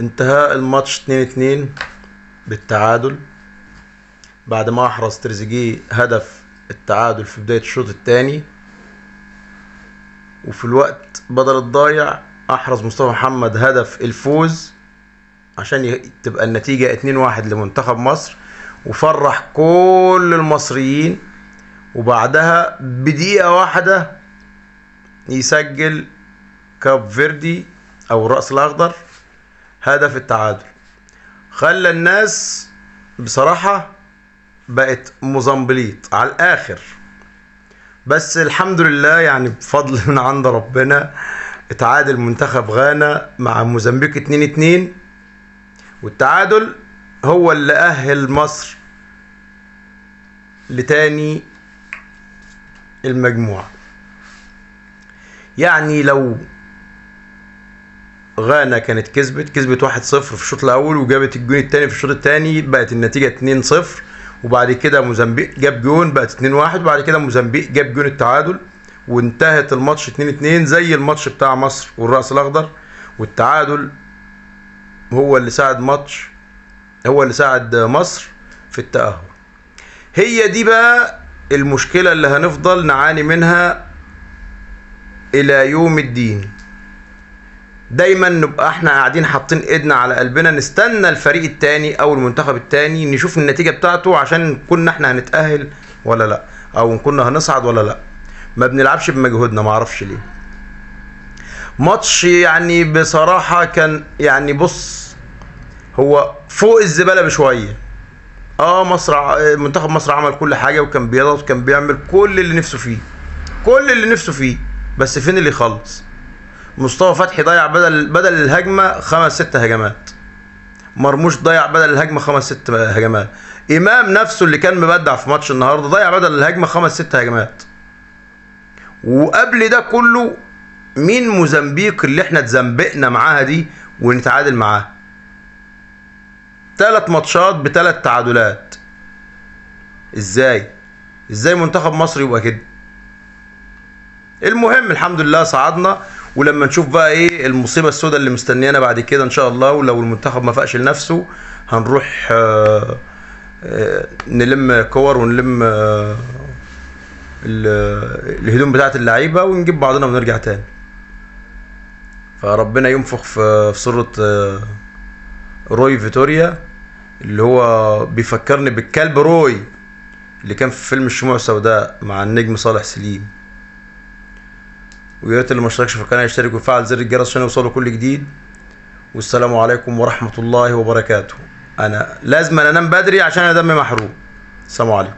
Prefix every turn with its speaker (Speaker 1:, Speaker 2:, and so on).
Speaker 1: انتهى الماتش 2-2 بالتعادل بعد ما احرز تريزيجيه هدف التعادل في بداية الشوط الثاني، وفي الوقت بدل الضايع احرز مصطفى محمد هدف الفوز عشان تبقى النتيجة 2-1 لمنتخب مصر، وفرح كل المصريين. وبعدها بدقيقة واحدة يسجل كاب فيردي او الرأس الاخضر هدف التعادل. خلى الناس بصراحة بقت مزمبليط على الاخر، بس الحمد لله يعني بفضل من عند ربنا اتعادل منتخب غانا مع موزمبيق 2-2، والتعادل هو اللي أهل مصر لتاني المجموعة. يعني لو غانا كانت كسبت 1-0 في الشوط الأول وجابت الجون التاني في الشوط التاني، بقت النتيجة 2-0، وبعد كده موزمبيق جاب جون بقت 2-1، وبعد كده موزمبيق جاب جون التعادل وانتهت الماتش 2-2 زي الماتش بتاع مصر والرأس الأخضر. والتعادل هو اللي ساعد مصر في التأهل. هي دي بقى المشكلة اللي هنفضل نعاني منها إلى يوم الدين. دايما نبقى احنا قاعدين حاطين ايدنا على قلبنا نستنى الفريق التاني او المنتخب التاني نشوف النتيجة بتاعته عشان كنا احنا هنتأهل ولا لا، او كنا هنصعد ولا لا. ما بنلعبش بمجهودنا، ما اعرفش ليه. ماتش يعني بصراحة كان يعني بص هو فوق الزبالة بشوية. منتخب مصر عمل كل حاجة وكان بيضغط وكان بيعمل كل اللي نفسه فيه، بس فين اللي يخلص؟ مصطفى فتحي ضيع بدل الهجمة 5-6 هجمات، مرموش ضيع بدل الهجمة 5-6 هجمات، امام نفسه اللي كان مبدع في ماتش النهاردة ضيع بدل الهجمة 5-6 هجمات. وقبل ده كله مين موزمبيق اللي احنا اتزنبقنا معاها دي ونتعادل معاها؟ 3 ماتشات ب3 تعادلات. ازاي منتخب مصر يبقى كده؟ المهم الحمد لله صعدنا، ولما نشوف بقى ايه المصيبة السوداء اللي مستنيانا بعد كده ان شاء الله، ولو المنتخب ما فاقش لنفسه هنروح نلم كور ونلم الهدوم بتاعت اللعيبة ونجيب بعضنا ونرجع تاني. فربنا ينفخ في صورة روي فيتوريا اللي هو بيفكرني بالكلب روي اللي كان في فيلم الشموع السوداء مع النجم صالح سليم. ويا ريت اللي ما اشتركش في القناه يشترك ويفعل زر الجرس عشان يوصله كل جديد. والسلام عليكم ورحمه الله وبركاته. انا لازم انام بدري عشان انا دمي محروق. السلام عليكم.